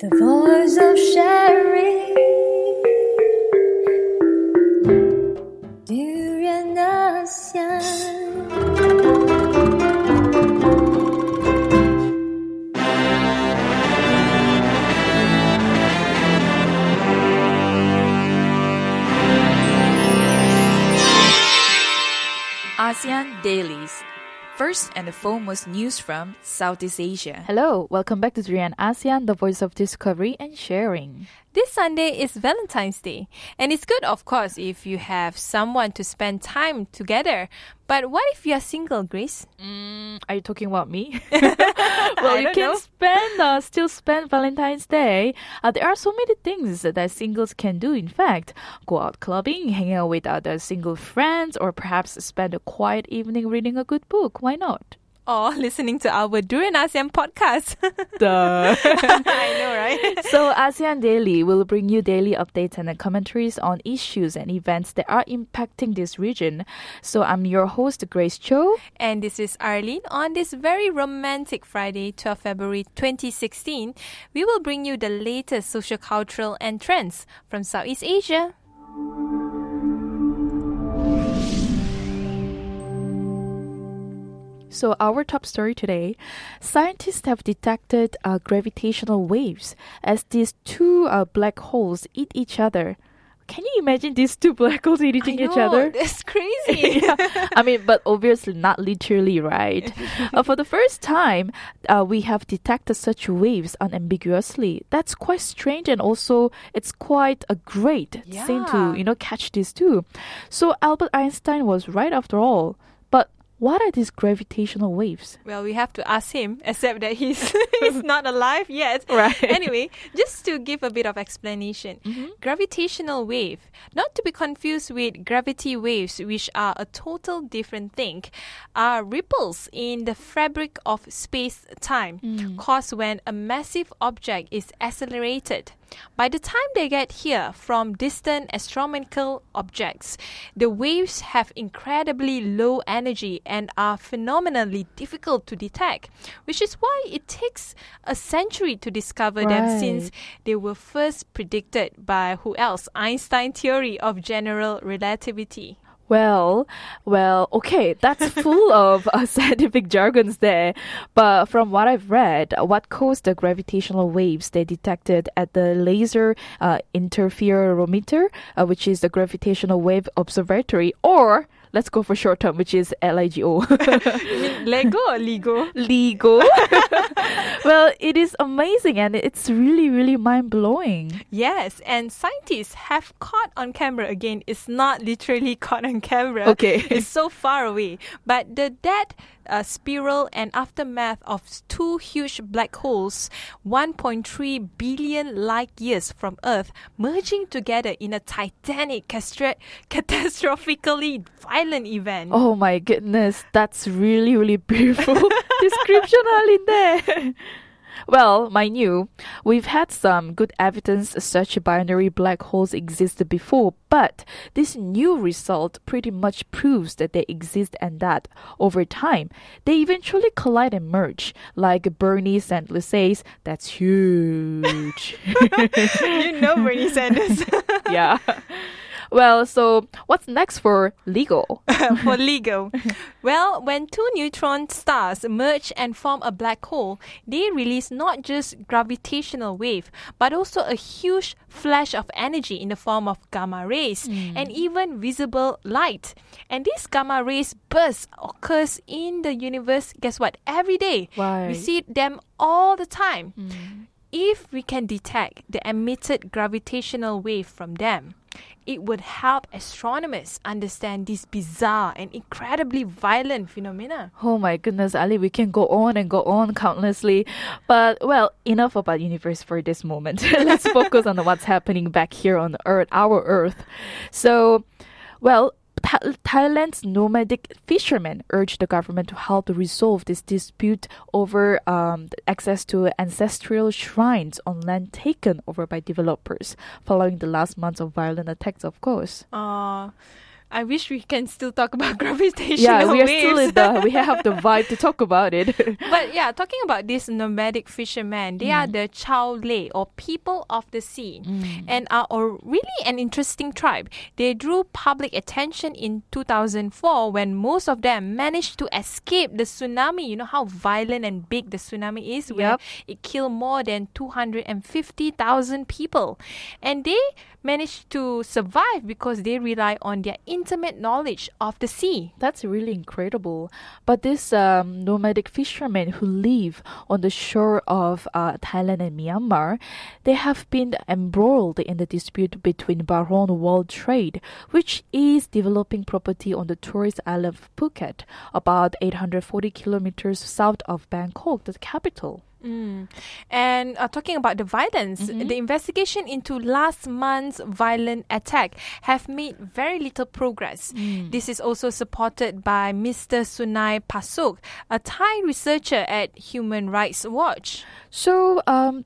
The voice of sharing. Durian ASEAN. ASEAN Dailies. First and foremost news from Southeast Asia. Hello, welcome back to Durian ASEAN, the voice of discovery and sharing. This Sunday is Valentine's Day, and it's good, of course, if you have someone to spend time together. But what if you're single, Grace? Are you talking about me? Well, you can still spend Valentine's Day. There are so many things that singles can do, in fact. Go out clubbing, hang out with other single friends, or perhaps spend a quiet evening reading a good book. Why not? Or listening to our Durian ASEAN podcast. Duh. I know, right? So ASEAN Daily will bring you daily updates and commentaries on issues and events that are impacting this region. So I'm your host, Grace Cho. And this is Arlene. On this very romantic Friday, 12 February 2016, we will bring you the latest socio-cultural and trends from Southeast Asia. So our top story today, scientists have detected gravitational waves as these two black holes eat each other. Can you imagine these two black holes eating each other? That's crazy. Yeah. I mean, but obviously not literally, right? For the first time, we have detected such waves unambiguously. That's quite strange, and also it's quite a great thing to, catch these two. So Albert Einstein was right after all. But what are these gravitational waves? Well, we have to ask him, except that he's not alive yet. Right. Anyway, just to give a bit of explanation. Gravitational wave, not to be confused with gravity waves, which are a total different thing, are ripples in the fabric of space-time caused when a massive object is accelerated. By the time they get here from distant astronomical objects, the waves have incredibly low energy and are phenomenally difficult to detect, which is why it takes a century to discover them, since they were first predicted by who else? Einstein theory of general relativity. Well, okay, that's full of scientific jargons there. But from what I've read, what caused the gravitational waves they detected at the Laser Interferometer, which is the Gravitational Wave Observatory, or let's go for short term, which is LIGO. You mean Lego or Ligo? LIGO. Well, it is amazing and it's really, really mind-blowing. Yes, and scientists have caught on camera. Again, it's not literally caught on camera. Okay. It's so far away. But the dead spiral and aftermath of two huge black holes, 1.3 billion light years from Earth, merging together in a titanic, catastrophically violent event. Oh my goodness, that's really, really beautiful description, Arlene, there. Well, mind you, we've had some good evidence such binary black holes existed before, but this new result pretty much proves that they exist and that, over time, they eventually collide and merge. Like Bernie Sanders says, that's huge. You know Bernie Sanders. Yeah. Well, so what's next for LIGO? For LIGO. Well, when two neutron stars merge and form a black hole, they release not just gravitational wave, but also a huge flash of energy in the form of gamma rays and even visible light. And these gamma rays bursts occurs in the universe, guess what? Every day. Right. We see them all the time. If we can detect the emitted gravitational wave from them, it would help astronomers understand these bizarre and incredibly violent phenomena. Oh my goodness, Ali, we can go on and go on countlessly. But, well, enough about universe for this moment. Let's focus on what's happening back here on Earth, our Earth. So, well, Thailand's nomadic fishermen urged the government to help resolve this dispute over access to ancestral shrines on land taken over by developers following the last months of violent attacks, of course. I wish we can still talk about gravitational Yeah, we are waves. still we have the vibe to talk about it. But yeah, talking about these nomadic fishermen, they are the Chao Lei, or people of the sea, and are really an interesting tribe. They drew public attention in 2004 when most of them managed to escape the tsunami. You know how violent and big the tsunami is, where Yep. it killed more than 250,000 people. And they managed to survive because they rely on their intimate knowledge of the sea. That's really incredible. But these nomadic fishermen who live on the shore of Thailand and Myanmar, they have been embroiled in the dispute between Bahrain World Trade, which is developing property on the tourist island of Phuket, about 840 kilometers south of Bangkok, the capital. And talking about the violence, the investigation into last month's violent attack have made very little progress. This is also supported by Mr. Sunai Pasuk, a Thai researcher at Human Rights Watch. So,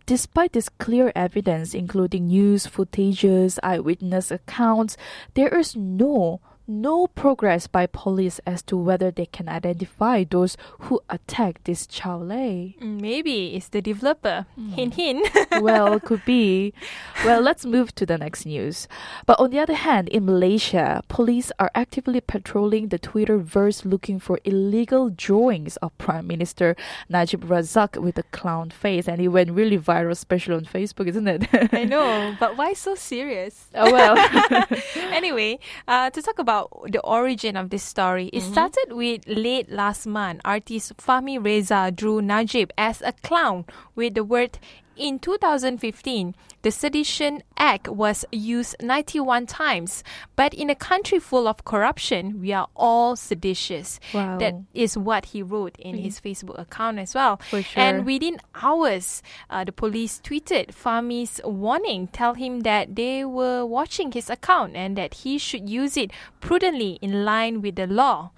despite this clear evidence, including news footages, eyewitness accounts, there is no progress by police as to whether they can identify those who attacked this Chao Lei. Maybe it's the developer. Hint, hint. Well, could be. Well, let's move to the next news. But on the other hand, in Malaysia, police are actively patrolling the Twitterverse looking for illegal drawings of Prime Minister Najib Razak with a clown face. And it went really viral, especially on Facebook, isn't it? I know, but why so serious? Oh, well. Anyway, to talk about the origin of this story, it started with late last month. Artist Fahmi Reza drew Najib as a clown with the word. In 2015, the Sedition Act was used 91 times. But in a country full of corruption, we are all seditious. Wow. That is what he wrote in his Facebook account as well. For sure. And within hours, the police tweeted Fahmi's warning, tell him that they were watching his account and that he should use it prudently in line with the law.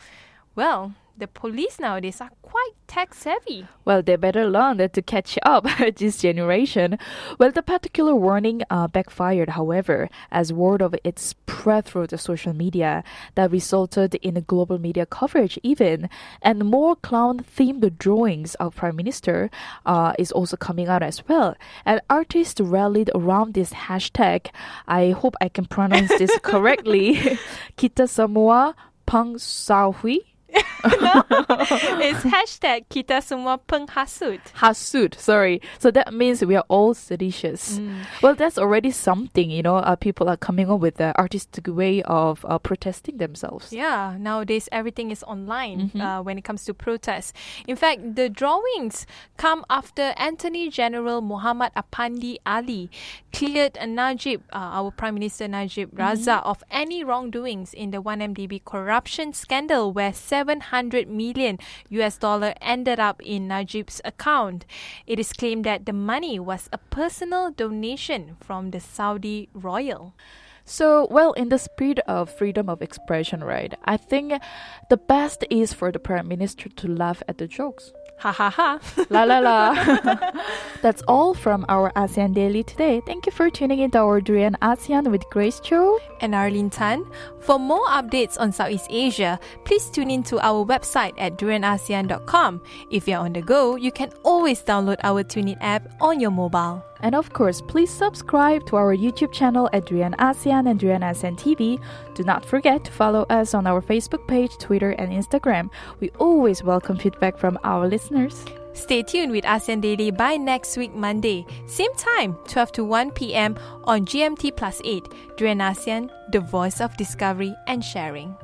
Well, the police nowadays are quite tech savvy. Well, they better learn that to catch up this generation. Well, the particular warning backfired, however, as word of it spread through the social media that resulted in a global media coverage even. And more clown-themed drawings of Prime Minister is also coming out as well. And artists rallied around this hashtag. I hope I can pronounce this correctly. Kita semua pengsahui. It's hashtag kita semua penghasut. Hasut, sorry. So that means we are all seditious. Well, that's already something, people are coming up with the artistic way of protesting themselves. Yeah, nowadays everything is online when it comes to protests. In fact, the drawings come after Attorney General Muhammad Apandi Ali cleared Najib, our Prime Minister Najib Razak, of any wrongdoings in the 1MDB corruption scandal where $700 million ended up in Najib's account. It is claimed that the money was a personal donation from the Saudi royal. So, well, in the spirit of freedom of expression, right, I think the best is for the Prime Minister to laugh at the jokes. Ha ha ha. La la la. That's all from our ASEAN Daily today. Thank you for tuning into our Durian ASEAN with Grace Cho and Arlene Tan. For more updates on Southeast Asia, please tune in to our website at durianasean.com. If you're on the go, you can always download our TuneIn app on your mobile. And of course, please subscribe to our YouTube channel at Durian ASEAN and Durian ASEAN TV. Do not forget to follow us on our Facebook page, Twitter, and Instagram. We always welcome feedback from our listeners. Stay tuned with ASEAN Daily by next week, Monday. Same time, 12 to 1 p.m. on GMT+8. Durian ASEAN, the voice of discovery and sharing.